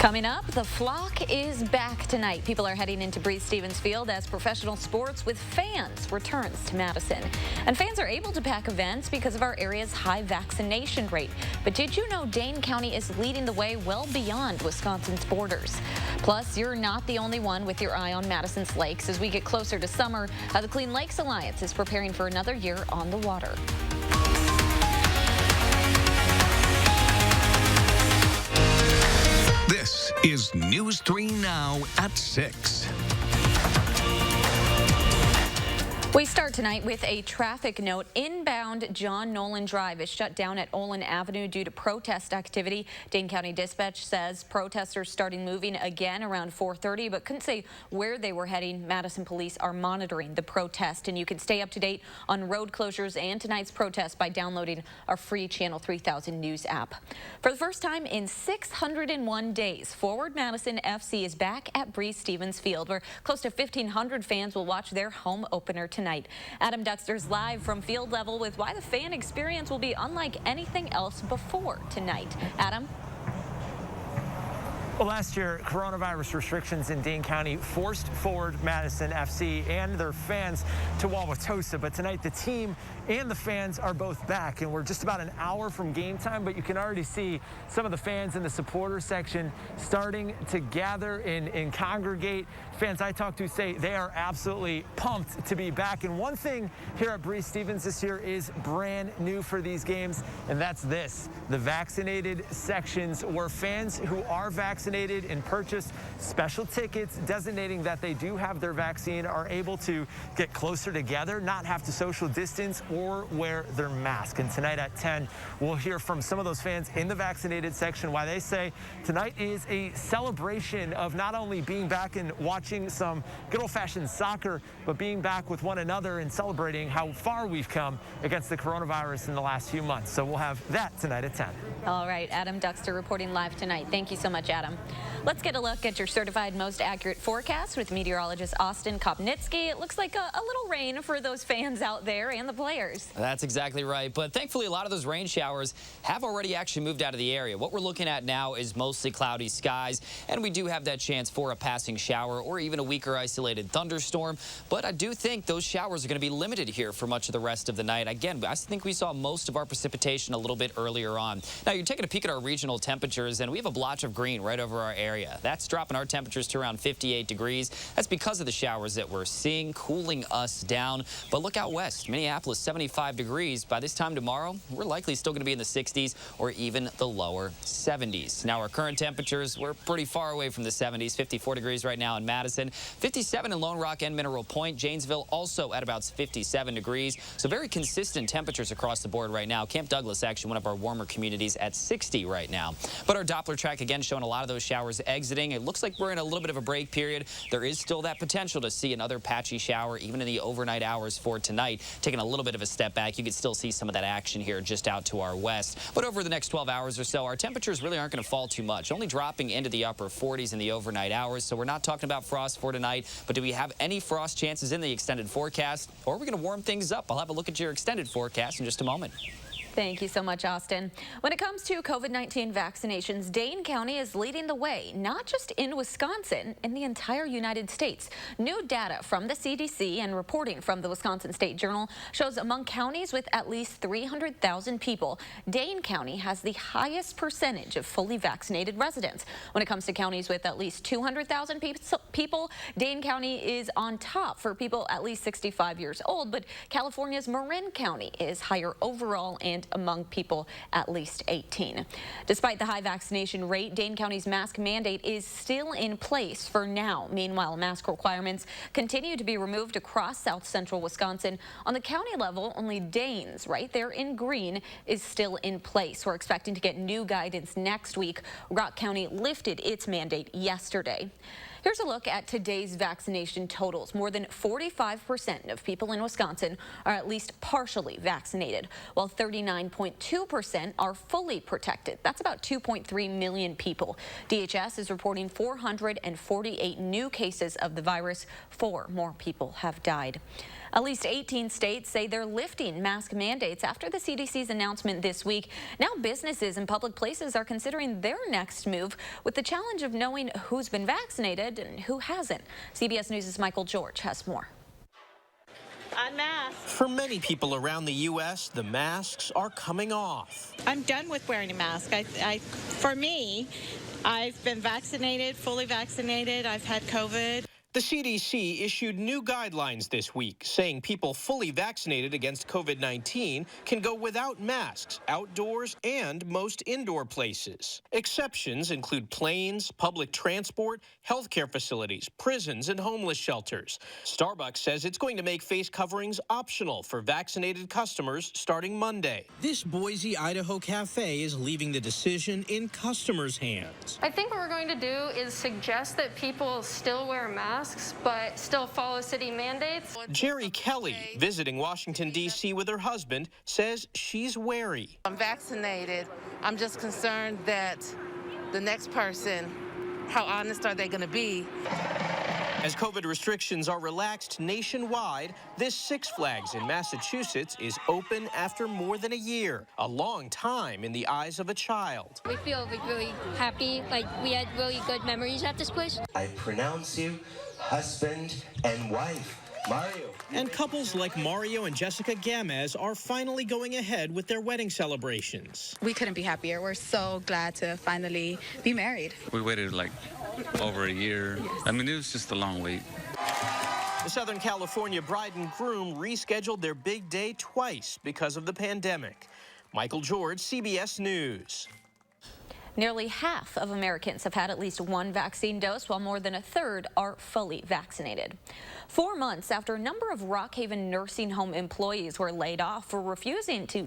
Coming up, the flock is back tonight. People are heading into Breese-Stevens Field as professional sports with fans returns to Madison. And fans are able to pack events because of our area's high vaccination rate. But did you know Dane County is leading the way well beyond Wisconsin's borders? Plus, you're not the only one with your eye on Madison's lakes as we get closer to summer. The Clean Lakes Alliance is preparing for another year on the water. This is News 3 Now at 6. We start tonight with a traffic note. Inbound John Nolan Drive is shut down at Olin Avenue due to protest activity. Dane County Dispatch says protesters starting moving again around 4:30, but couldn't say where they were heading. Madison police are monitoring the protest, and you can stay up to date on road closures and tonight's protest by downloading our free Channel 3000 News app. For the first time in 601 days, Forward Madison FC is back at Breese-Stevens Field, where close to 1,500 fans will watch their home opener tonight. Adam Duxter's live from field level with why the fan experience will be unlike anything else before tonight. Adam? Well, last year, coronavirus restrictions in Dane County forced Forward Madison FC and their fans to Wauwatosa. But tonight, the team and the fans are both back, and we're just about an hour from game time. But you can already see some of the fans in the supporter section starting to gather and congregate. Fans I talked to say they are absolutely pumped to be back. And one thing here at Breese-Stevens this year is brand new for these games, and that's this: the vaccinated sections, where fans who are vaccinated and purchase special tickets designating that they do have their vaccine are able to get closer together, not have to social distance or wear their mask. And tonight at 10, we'll hear from some of those fans in the vaccinated section why they say tonight is a celebration of not only being back and watching some good old-fashioned soccer, but being back with one another and celebrating how far we've come against the coronavirus in the last few months. So we'll have that tonight at 10. All right, Adam Duxter reporting live tonight. Thank you so much, Adam. Let's get a look at your certified most accurate forecast with meteorologist Austin Kopnitzki. It looks like a little rain for those fans out there and the players. That's exactly right. But thankfully, a lot of those rain showers have already actually moved out of the area. What we're looking at now is mostly cloudy skies, and we do have that chance for a passing shower or even a weaker isolated thunderstorm. But I do think those showers are going to be limited here for much of the rest of the night. Again, I think we saw most of our precipitation a little bit earlier on. Now, you're taking a peek at our regional temperatures, and we have a blotch of green right over our area. That's dropping our temperatures to around 58 degrees. That's because of the showers that we're seeing, cooling us down. But look out west, Minneapolis, 75 degrees. By this time tomorrow, we're likely still going to be in the 60s or even the lower 70s. Now, our current temperatures, we're pretty far away from the 70s, 54 degrees right now in Madison, 57 in Lone Rock and Mineral Point. Janesville also at about 57 degrees. So very consistent temperatures across the board right now. Camp Douglas, actually one of our warmer communities, at 60 right now. But our Doppler track, again, showing a lot of those showers exiting. It looks like we're in a little bit of a break period. There is still that potential to see another patchy shower even in the overnight hours for tonight. Taking a little bit of a step back, you can still see some of that action here just out to our west. But over the next 12 hours or so, our temperatures really aren't going to fall too much, only dropping into the upper 40s in the overnight hours. So we're not talking about frost for tonight, but do we have any frost chances in the extended forecast, or are we going to warm things up? I'll have a look at your extended forecast in just a moment. Thank you so much, Austin. When it comes to COVID-19 vaccinations, Dane County is leading the way, not just in Wisconsin, in the entire United States. New data from the CDC and reporting from the Wisconsin State Journal shows among counties with at least 300,000 people, Dane County has the highest percentage of fully vaccinated residents. When it comes to counties with at least 200,000 people, Dane County is on top for people at least 65 years old, but California's Marin County is higher overall and among people at least 18. Despite the high vaccination rate, Dane County's mask mandate is still in place for now. Meanwhile, mask requirements continue to be removed across south central Wisconsin. On the county level, only Dane's, right there in green, is still in place. We're expecting to get new guidance next week. Rock County lifted its mandate yesterday. Here's a look at today's vaccination totals. More than 45% of people in Wisconsin are at least partially vaccinated, while 39.2% are fully protected. That's about 2.3 million people. DHS is reporting 448 new cases of the virus. 4 more people have died. At least 18 states say they're lifting mask mandates after the CDC's announcement this week. Now businesses and public places are considering their next move with the challenge of knowing who's been vaccinated and who hasn't. CBS News' Michael George has more. Unmasked. For many people around the U.S., the masks are coming off. I'm done with wearing a mask. For me, I've been vaccinated, fully vaccinated. I've had COVID. The CDC issued new guidelines this week saying people fully vaccinated against COVID-19 can go without masks outdoors and most indoor places. Exceptions include planes, public transport, healthcare facilities, prisons, and homeless shelters. Starbucks says it's going to make face coverings optional for vaccinated customers starting Monday. This Boise, Idaho cafe is leaving the decision in customers' hands. I think what we're going to do is suggest that people still wear masks, but still follow city mandates. Jerry Kelly, visiting Washington, D.C. with her husband, says she's wary. I'm vaccinated. I'm just concerned that the next person, how honest are they going to be? As COVID restrictions are relaxed nationwide, this Six Flags in Massachusetts is open after more than a year, a long time in the eyes of a child. We feel really happy, like we had really good memories at this place. I pronounce you husband and wife. Mario. And couples like Mario and Jessica Gamez are finally going ahead with their wedding celebrations. We couldn't be happier. We're so glad to finally be married. We waited like over a year. Yes. I mean, it was just a long wait. The Southern California bride and groom rescheduled their big day twice because of the pandemic. Michael George, CBS News. Nearly half of Americans have had at least one vaccine dose, while more than a third are fully vaccinated. 4 months after a number of Rockhaven nursing home employees were laid off for refusing to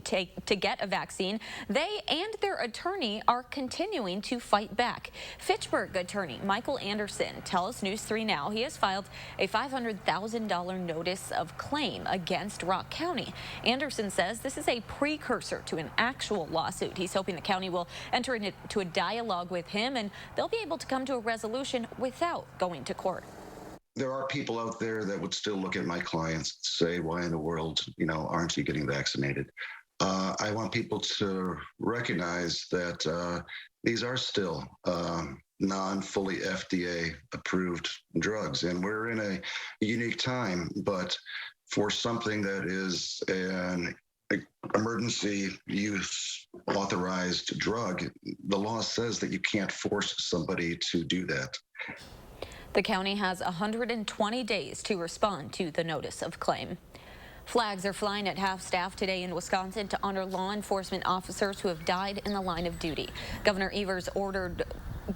get a vaccine, they and their attorney are continuing to fight back. Fitchburg attorney Michael Anderson tells News 3 Now he has filed a $500,000 notice of claim against Rock County. Anderson says this is a precursor to an actual lawsuit. He's hoping the county will enter into a dialogue with him and they'll be able to come to a resolution without going to court. There are people out there that would still look at my clients and say, why in the world, aren't you getting vaccinated? I want people to recognize that these are still non-fully FDA approved drugs. And we're in a unique time, but for something that is an emergency use authorized drug, the law says that you can't force somebody to do that. The county has 120 days to respond to the notice of claim. Flags are flying at half-staff today in Wisconsin to honor law enforcement officers who have died in the line of duty. Governor Evers ordered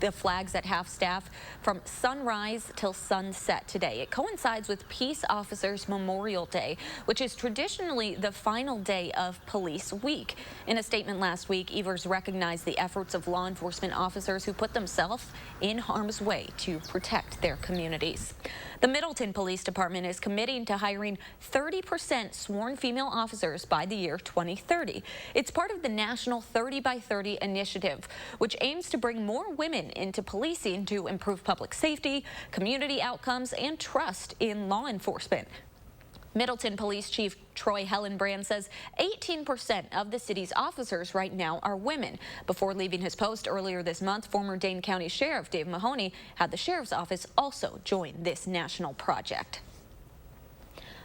the flags at half-staff from sunrise till sunset today. It coincides with Peace Officers Memorial Day, which is traditionally the final day of Police Week. In a statement last week, Evers recognized the efforts of law enforcement officers who put themselves in harm's way to protect their communities. The Middleton Police Department is committing to hiring 30% sworn female officers by the year 2030. It's part of the National 30 by 30 initiative, which aims to bring more women into policing to improve public safety, community outcomes, and trust in law enforcement. Middleton Police Chief Troy Hellenbrand says 18% of the city's officers right now are women. Before leaving his post earlier this month, former Dane County Sheriff Dave Mahoney had the sheriff's office also join this national project.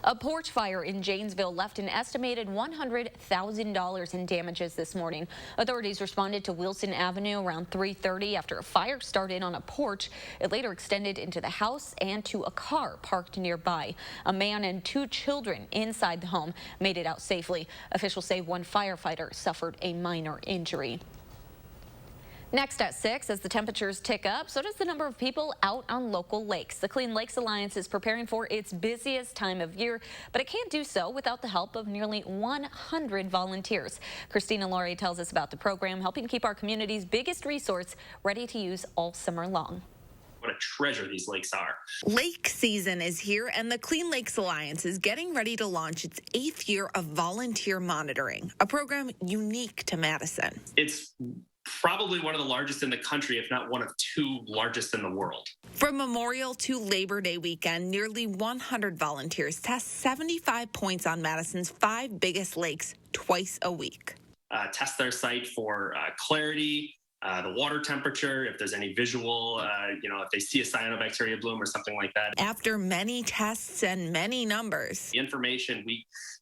A porch fire in Janesville left an estimated $100,000 in damages this morning. Authorities responded to Wilson Avenue around 3:30 after a fire started on a porch. It later extended into the house and to a car parked nearby. A man and 2 children inside the home made it out safely. Officials say one firefighter suffered a minor injury. Next at 6, as the temperatures tick up, so does the number of people out on local lakes. The Clean Lakes Alliance is preparing for its busiest time of year, but it can't do so without the help of nearly 100 volunteers. Christina Laurie tells us about the program, helping keep our community's biggest resource ready to use all summer long. What a treasure these lakes are. Lake season is here, and the Clean Lakes Alliance is getting ready to launch its 8th year of volunteer monitoring, a program unique to Madison. It's probably one of the largest in the country, if not one of two largest in the world. From Memorial to Labor Day weekend, nearly 100 volunteers test 75 points on Madison's 5 biggest lakes twice a week. Test their site for clarity, the water temperature, if there's any visual, if they see a cyanobacteria bloom or something like that. After many tests and many numbers, the information,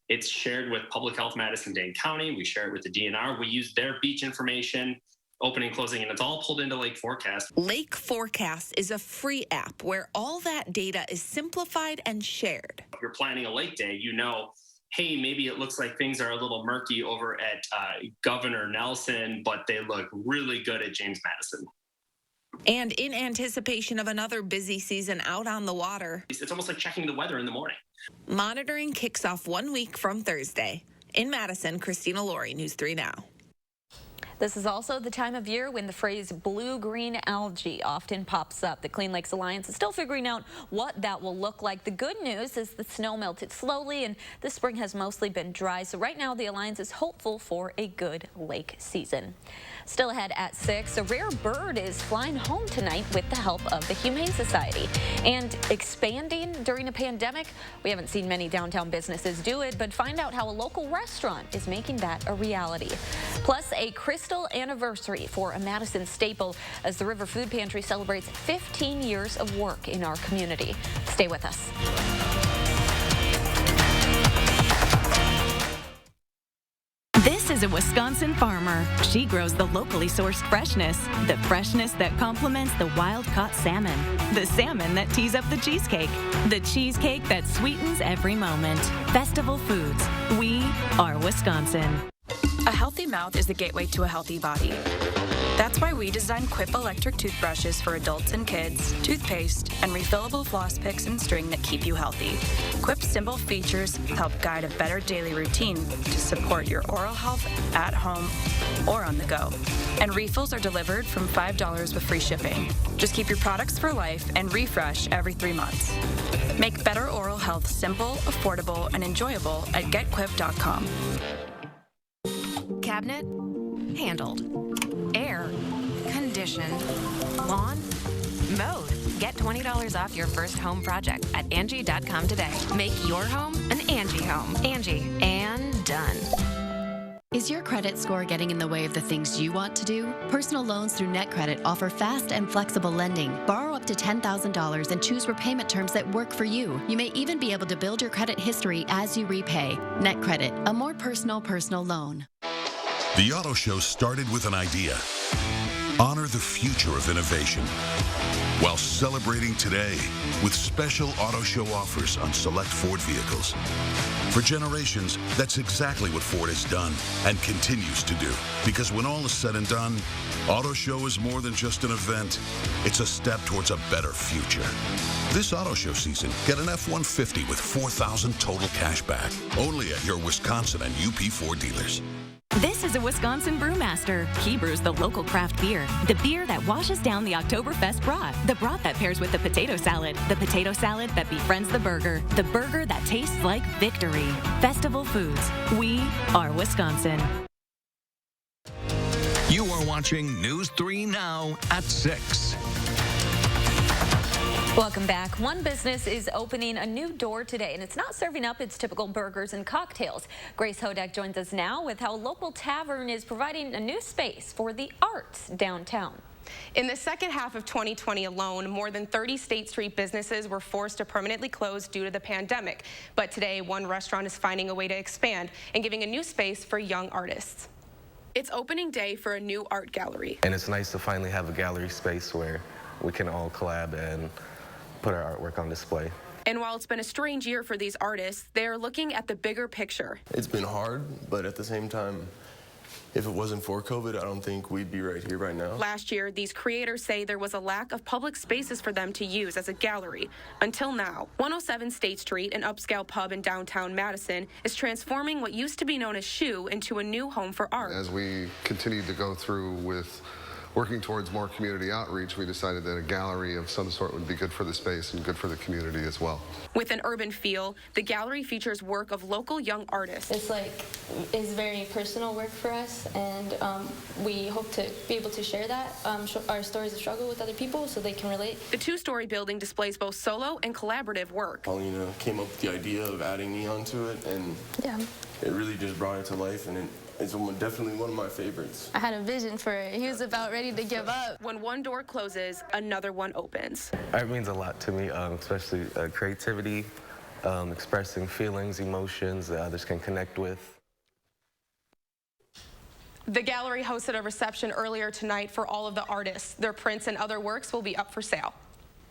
it's shared with Public Health Madison-Dane County. We share it with the DNR. We use their beach information, opening, closing, and it's all pulled into Lake Forecast. Lake Forecast is a free app where all that data is simplified and shared. If you're planning a lake day, hey, maybe it looks like things are a little murky over at Governor Nelson, but they look really good at James Madison. And in anticipation of another busy season out on the water, it's almost like checking the weather in the morning. Monitoring kicks off 1 week from Thursday. In Madison, Christina Laurie, News 3 Now. This is also the time of year when the phrase blue-green algae often pops up. The Clean Lakes Alliance is still figuring out what that will look like. The good news is the snow melted slowly and this spring has mostly been dry. So right now the Alliance is hopeful for a good lake season. Still ahead at 6, a rare bird is flying home tonight with the help of the Humane Society. And expanding during a pandemic, we haven't seen many downtown businesses do it, but find out how a local restaurant is making that a reality. Plus, a crystal anniversary for a Madison staple as the River Food Pantry celebrates 15 years of work in our community. Stay with us. This is a Wisconsin farmer. She grows the locally sourced freshness, the freshness that complements the wild-caught salmon, the salmon that tees up the cheesecake that sweetens every moment. Festival Foods. We are Wisconsin. A healthy mouth is the gateway to a healthy body. That's why we designed Quip electric toothbrushes for adults and kids, toothpaste, and refillable floss picks and string that keep you healthy. Quip's simple features help guide a better daily routine to support your oral health at home or on the go. And refills are delivered from $5 with free shipping. Just keep your products for life and refresh every 3 months. Make better oral health simple, affordable, and enjoyable at getquip.com. Cabinet, handled. Air, conditioned. Lawn, mowed. Get $20 off your first home project at Angie.com today. Make your home an Angie home. Angie, and done. Is your credit score getting in the way of the things you want to do? Personal loans through NetCredit offer fast and flexible lending. Borrow up to $10,000 and choose repayment terms that work for you. You may even be able to build your credit history as you repay. NetCredit, a more personal loan. The Auto Show started with an idea. Honor the future of innovation while celebrating today with special Auto Show offers on select Ford vehicles. For generations, that's exactly what Ford has done and continues to do. Because when all is said and done, Auto Show is more than just an event. It's a step towards a better future. This Auto Show season, get an F-150 with $4,000 total cash back. Only at your Wisconsin and UP Ford dealers. This is a Wisconsin brewmaster. He brews the local craft beer, the beer that washes down the Oktoberfest broth, the broth that pairs with the potato salad that befriends the burger that tastes like victory. Festival Foods. We are Wisconsin. You are watching News 3 Now at 6. Welcome back. One business is opening a new door today, and it's not serving up its typical burgers and cocktails. Grace Hodak joins us now with how a local tavern is providing a new space for the arts downtown. In the second half of 2020 alone, more than 30 State Street businesses were forced to permanently close due to the pandemic. But today, one restaurant is finding a way to expand and giving a new space for young artists. It's opening day for a new art gallery. And it's nice to finally have a gallery space where we can all collab and put our artwork on display. And while it's been a strange year for these artists, they are looking at the bigger picture. It's been hard, but at the same time, if it wasn't for COVID, I don't think we'd be right here right now. Last year, these creators say there was a lack of public spaces for them to use as a gallery. Until now, 107 State Street, an upscale pub in downtown Madison, is transforming what used to be known as Shoe into a new home for art. As we continue to go through with working towards more community outreach, we decided that a gallery of some sort would be good for the space and good for the community as well. With an urban feel, the gallery features work of local young artists. It's very personal work for us, and we hope to be able to share that, our stories of struggle with other people so they can relate. The two-story building displays both solo and collaborative work. Paulina came up with the idea of adding neon to it, and it really just brought it to life, and it's definitely one of my favorites. I had a vision for it. He was about ready to give up. When one door closes, another one opens. Art means a lot to me, especially creativity, expressing feelings, emotions that others can connect with. The gallery hosted a reception earlier tonight for all of the artists. Their prints and other works will be up for sale.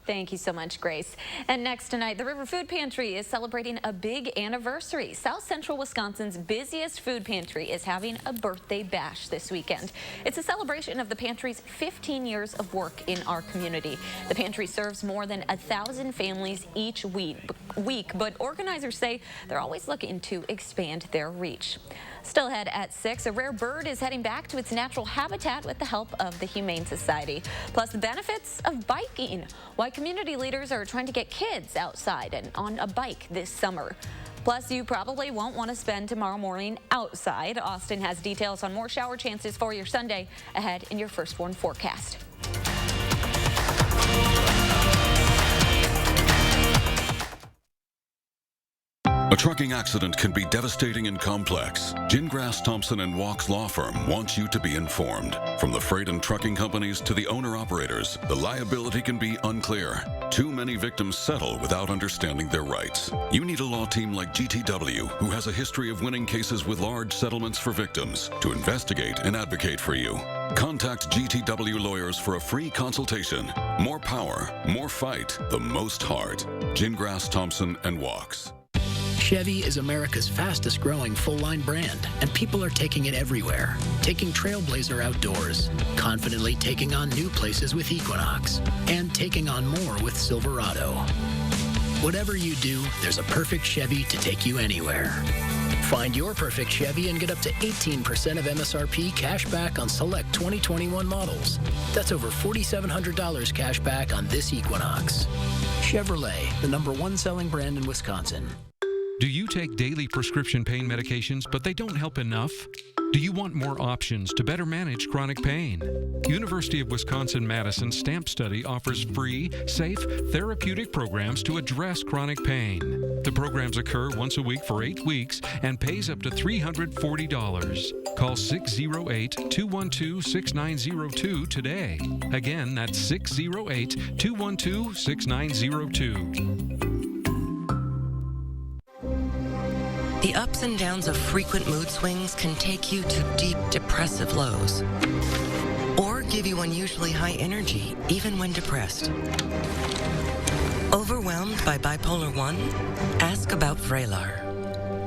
Thank you so much, Grace. And next tonight, the River Food Pantry is celebrating a big anniversary. South Central Wisconsin's busiest food pantry is having a birthday bash this weekend. It's a celebration of the pantry's 15 years of work in our community. The pantry serves more than 1,000 families each week, but organizers say they're always looking to expand their reach. Still ahead at 6, a rare bird is heading back to its natural habitat with the help of the Humane Society. Plus, the benefits of biking. Why community leaders are trying to get kids outside and on a bike this summer. Plus, you probably won't want to spend tomorrow morning outside. Austin has details on more shower chances for your Sunday ahead in your First Warn forecast. A trucking accident can be devastating and complex. Gingras, Thompson & Walk's law firm wants you to be informed. From the freight and trucking companies to the owner-operators, the liability can be unclear. Too many victims settle without understanding their rights. You need a law team like GTW, who has a history of winning cases with large settlements for victims, to investigate and advocate for you. Contact GTW lawyers for a free consultation. More power, more fight, the most heart. Gingras, Thompson & Walks. Chevy is America's fastest growing full-line brand, and people are taking it everywhere. Taking Trailblazer outdoors, confidently taking on new places with Equinox, and taking on more with Silverado. Whatever you do, there's a perfect Chevy to take you anywhere. Find your perfect Chevy and get up to 18% of MSRP cash back on select 2021 models. That's over $4,700 cash back on this Equinox. Chevrolet, the #1 selling brand in Wisconsin. Do you take daily prescription pain medications, but they don't help enough? Do you want more options to better manage chronic pain? University of Wisconsin-Madison STAMP Study offers free, safe, therapeutic programs to address chronic pain. The programs occur once a week for 8 weeks and pays up to $340. Call 608-212-6902 today. Again, that's 608-212-6902. The ups and downs of frequent mood swings can take you to deep depressive lows, or give you unusually high energy even when depressed. Overwhelmed by bipolar 1? Ask about Vraylar.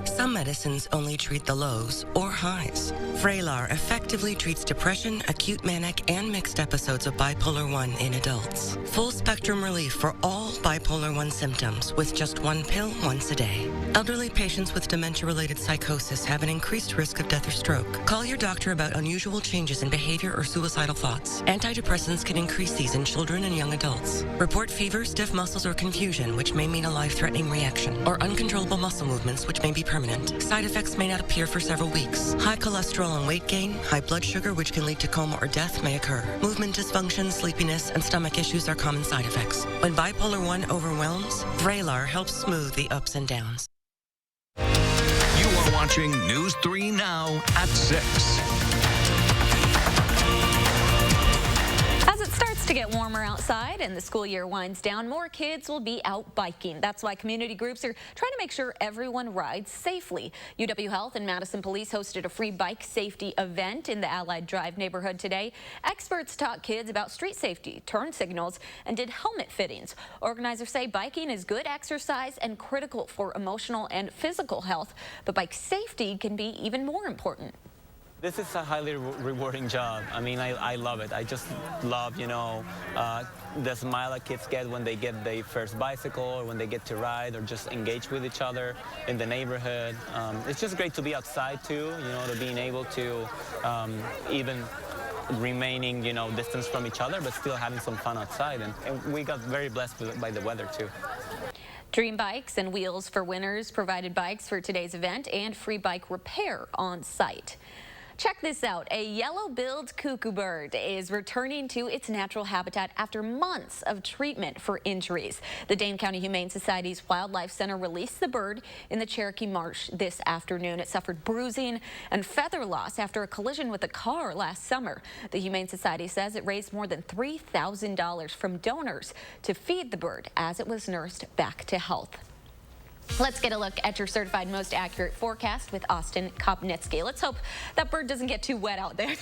Some medicines only treat the lows or highs. Vraylar effectively treats depression, acute manic, and mixed episodes of bipolar 1 in adults. Full spectrum relief for all bipolar 1 symptoms with just one pill once a day. Elderly patients with dementia-related psychosis have an increased risk of death or stroke. Call your doctor about unusual changes in behavior or suicidal thoughts. Antidepressants can increase these in children and young adults. Report fever, stiff muscles, or confusion, which may mean a life-threatening reaction, or uncontrollable muscle movements, which may be permanent. Side effects may not appear for several weeks. High cholesterol and weight gain, high blood sugar, which can lead to coma or death, may occur. Movement dysfunction, sleepiness, and stomach issues are common side effects. When bipolar 1 overwhelms, Vraylar helps smooth the ups and downs. You are watching News 3 Now at 6. As it starts to get warmer outside and the school year winds down, more kids will be out biking. That's why community groups are trying to make sure everyone rides safely. UW Health and Madison Police hosted a free bike safety event in the Allied Drive neighborhood today. Experts taught kids about street safety, turn signals, and did helmet fittings. Organizers say biking is good exercise and critical for emotional and physical health, but bike safety can be even more important. This is a highly rewarding job. I mean, I love it. I just love, the smile that kids get when they get their first bicycle, or when they get to ride, or just engage with each other in the neighborhood. It's just great to be outside too, to being able to even remaining, distance from each other, but still having some fun outside. And we got very blessed by the weather, too. Dream Bikes and Wheels for Winners provided bikes for today's event and free bike repair on site. Check this out. A yellow-billed cuckoo bird is returning to its natural habitat after months of treatment for injuries. The Dane County Humane Society's Wildlife Center released the bird in the Cherokee Marsh this afternoon. It suffered bruising and feather loss after a collision with a car last summer. The Humane Society says it raised more than $3,000 from donors to feed the bird as it was nursed back to health. Let's get a look at your certified most accurate forecast with Austin Kopnitzki. Let's hope that bird doesn't get too wet out there.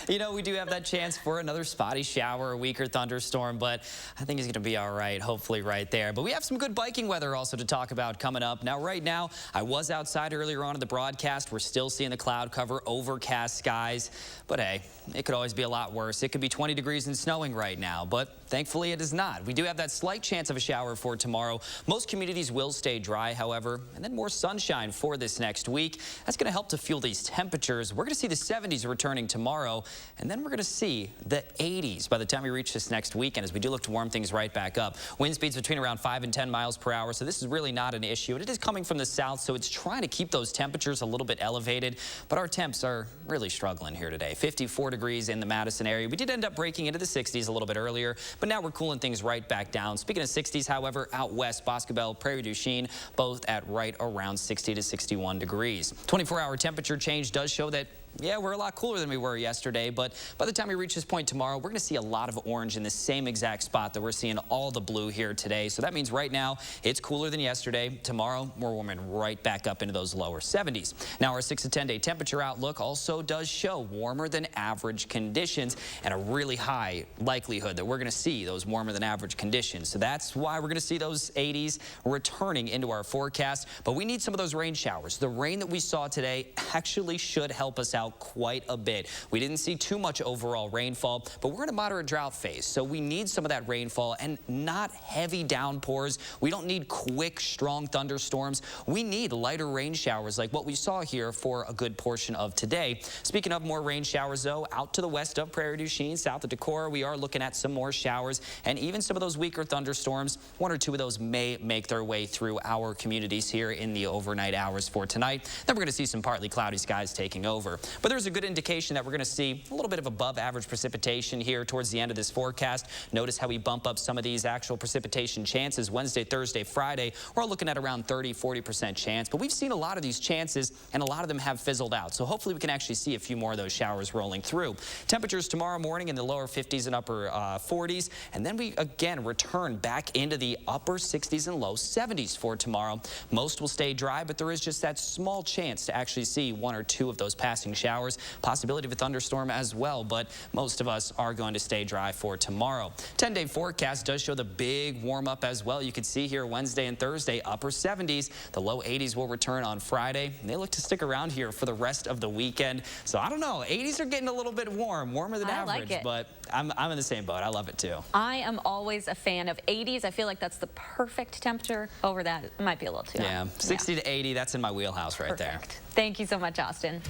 We do have that chance for another spotty shower, a weaker thunderstorm, but I think he's going to be all right, hopefully right there. But we have some good biking weather also to talk about coming up. Now, right now, I was outside earlier on in the broadcast. We're still seeing the cloud cover, overcast skies. But hey, it could always be a lot worse. It could be 20 degrees and snowing right now, but thankfully it is not. We do have that slight chance of a shower for tomorrow. Most communities will stay dry, however, and then more sunshine for this next week. That's going to help to fuel these temperatures. We're going to see the 70s returning tomorrow, and then we're going to see the 80s by the time we reach this next weekend as we do look to warm things right back up. Wind speeds between around 5 and 10 miles per hour, so this is really not an issue. And it is coming from the south, so it's trying to keep those temperatures a little bit elevated, but our temps are really struggling here today. 54 degrees in the Madison area. We did end up breaking into the 60s a little bit earlier, but now we're cooling things right back down. Speaking of 60s, however, out west, Boscobel, Prairie du Chien, both at right around 60 to 61 degrees. 24-hour temperature change does show that yeah, we're a lot cooler than we were yesterday, but by the time we reach this point tomorrow, we're going to see a lot of orange in the same exact spot that we're seeing all the blue here today. So that means right now it's cooler than yesterday. Tomorrow, we're warming right back up into those lower 70s. Now, our 6 to 10-day temperature outlook also does show warmer than average conditions and a really high likelihood that we're going to see those warmer than average conditions. So that's why we're going to see those 80s returning into our forecast. But we need some of those rain showers. The rain that we saw today actually should help us out quite a bit. We didn't see too much overall rainfall, but we're in a moderate drought phase, so we need some of that rainfall and not heavy downpours. We don't need quick, strong thunderstorms. We need lighter rain showers like what we saw here for a good portion of today. Speaking of more rain showers, though, out to the west of Prairie du Chien, south of Decorah, we are looking at some more showers and even some of those weaker thunderstorms. 1 or 2 of those may make their way through our communities here in the overnight hours for tonight. Then we're going to see some partly cloudy skies taking over. But there's a good indication that we're going to see a little bit of above average precipitation here towards the end of this forecast. Notice how we bump up some of these actual precipitation chances. Wednesday, Thursday, Friday, we're all looking at around 30–40% chance. But we've seen a lot of these chances, and a lot of them have fizzled out. So hopefully we can actually see a few more of those showers rolling through. Temperatures tomorrow morning in the lower 50s and upper 40s. And then we again return back into the upper 60s and low 70s for tomorrow. Most will stay dry, but there is just that small chance to actually see 1 or 2 of those passing showers. Possibility of a thunderstorm as well, but most of us are going to stay dry for tomorrow. 10-day forecast does show the big warm up as well. You can see here Wednesday and Thursday, upper 70s. The low 80s will return on Friday, and they look to stick around here for the rest of the weekend. So I don't know, 80s are getting a little bit warmer than average, like but I'm in the same boat. I love it too. I am always a fan of 80s. I feel like that's the perfect temperature. Over that, it might be a little too hot. 60 to 80, that's in my wheelhouse right there. Thank you so much, Austin.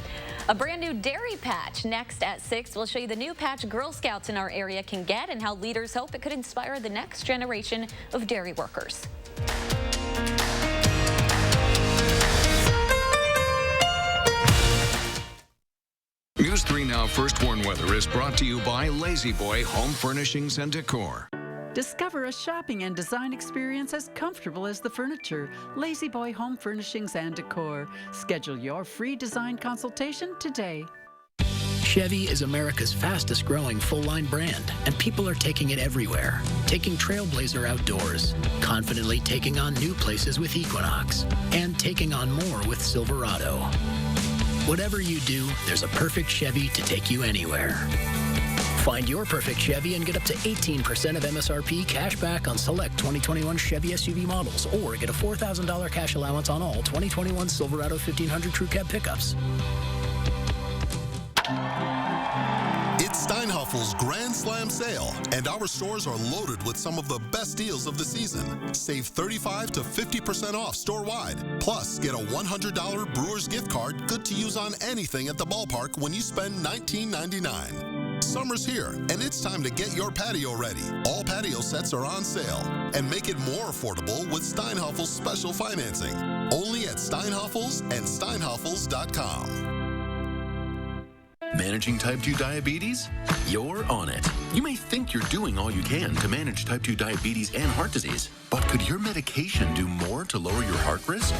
A brand new dairy patch next at 6. We'll show you the new patch Girl Scouts in our area can get and how leaders hope it could inspire the next generation of dairy workers. News 3 Now First Warn Weather is brought to you by Lazy Boy Home Furnishings and Decor. Discover a shopping and design experience as comfortable as the furniture. Lazy Boy Home Furnishings and Decor. Schedule your free design consultation today. Chevy is America's fastest growing full-line brand, and people are taking it everywhere. Taking Trailblazer outdoors, confidently taking on new places with Equinox, and taking on more with Silverado. Whatever you do, there's a perfect Chevy to take you anywhere. Find your perfect Chevy and get up to 18% of MSRP cash back on select 2021 Chevy SUV models, or get a $4,000 cash allowance on all 2021 Silverado 1500 Crew Cab pickups. It's Steinhoff Hoffel's Grand Slam sale, and our stores are loaded with some of the best deals of the season. Save 35 to 50% off store-wide. Plus, get a $100 Brewers gift card good to use on anything at the ballpark when you spend $19.99. Summer's here, and it's time to get your patio ready. All patio sets are on sale, and make it more affordable with Steinhoffel's special financing. Only at Steinhoffel's and Steinhoffels.com. Managing type 2 diabetes? You're on it. You may think you're doing all you can to manage type 2 diabetes and heart disease, but could your medication do more to lower your heart risk?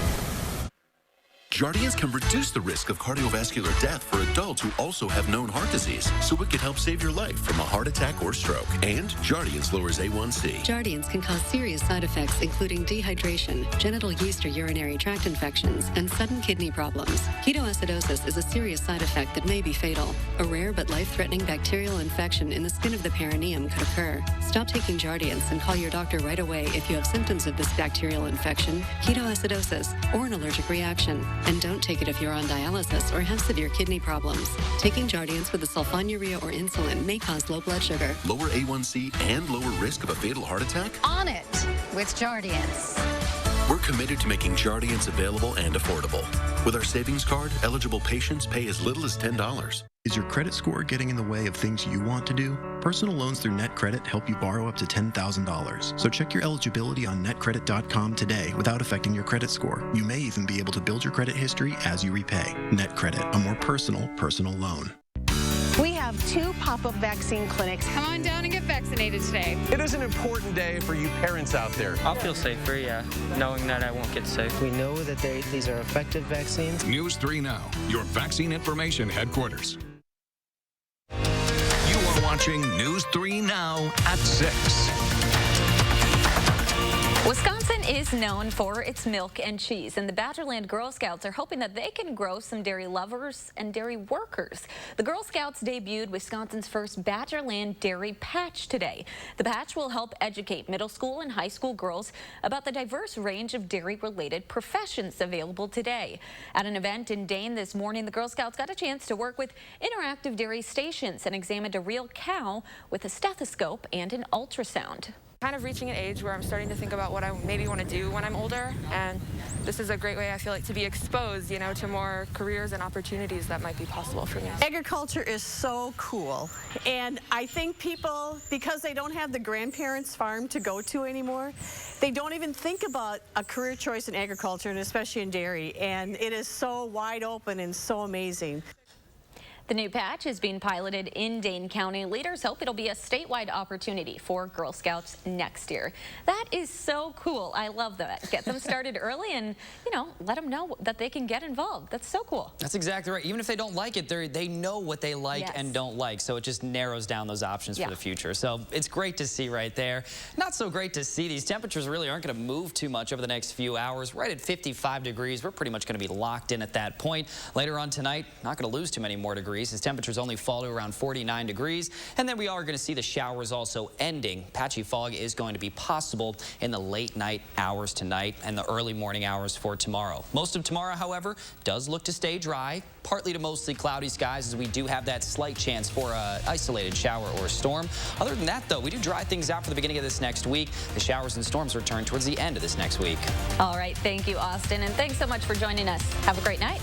Jardiance can reduce the risk of cardiovascular death for adults who also have known heart disease, so it could help save your life from a heart attack or stroke. And Jardiance lowers A1C. Jardiance can cause serious side effects, including dehydration, genital yeast or urinary tract infections, and sudden kidney problems. Ketoacidosis is a serious side effect that may be fatal. A rare but life-threatening bacterial infection in the skin of the perineum could occur. Stop taking Jardiance and call your doctor right away if you have symptoms of this bacterial infection, ketoacidosis, or an allergic reaction. And don't take it if you're on dialysis or have severe kidney problems. Taking Jardiance with a sulfonylurea or insulin may cause low blood sugar, Lower A1C and lower risk of a fatal heart attack? On it with Jardiance. We're committed to making Jardiance available and affordable. With our savings card, eligible patients pay as little as $10. Is your credit score getting in the way of things you want to do? Personal loans through NetCredit help you borrow up to $10,000. So check your eligibility on netcredit.com today without affecting your credit score. You may even be able to build your credit history as you repay. NetCredit, a more personal loan. We have 2 pop-up vaccine clinics. Come on down and get vaccinated today. It is an important day for you parents out there. I'll feel safer, yeah, knowing that I won't get sick. We know that these are effective vaccines. News 3 Now, your vaccine information headquarters. You are watching News 3 Now at 6. Wisconsin is known for its milk and cheese, and the Badgerland Girl Scouts are hoping that they can grow some dairy lovers and dairy workers. The Girl Scouts debuted Wisconsin's first Badgerland Dairy Patch today. The patch will help educate middle school and high school girls about the diverse range of dairy-related professions available today. At an event in Dane this morning, the Girl Scouts got a chance to work with interactive dairy stations and examined a real cow with a stethoscope and an ultrasound. Kind of reaching an age where I'm starting to think about what I maybe want to do when I'm older, and this is a great way, I feel like, to be exposed, you know, to more careers and opportunities that might be possible for me. Agriculture is so cool, and I think people, because they don't have the grandparents' farm to go to anymore, they don't even think about a career choice in agriculture, and especially in dairy, and it is so wide open and so amazing. The new patch is being piloted in Dane County. Leaders hope it'll be a statewide opportunity for Girl Scouts next year. That is so cool. I love that. Get them started early and, you know, let them know that they can get involved. That's so cool. That's exactly right. Even if they don't like it, they know what they like and don't like. So it just narrows down those options for the future. So it's great to see right there. Not so great to see. These temperatures really aren't going to move too much over the next few hours. Right at 55 degrees. We're pretty much going to be locked in at that point. Later on tonight, not going to lose too many more degrees. As temperatures only fall to around 49 degrees. And then we are going to see the showers also ending. Patchy fog is going to be possible in the late night hours tonight and the early morning hours for tomorrow. Most of tomorrow, however, does look to stay dry. Partly to mostly cloudy skies as we do have that slight chance for an isolated shower or storm. Other than that, though, we do dry things out for the beginning of this next week. The showers and storms return towards the end of this next week. All right. Thank you, Austin. And thanks so much for joining us. Have a great night.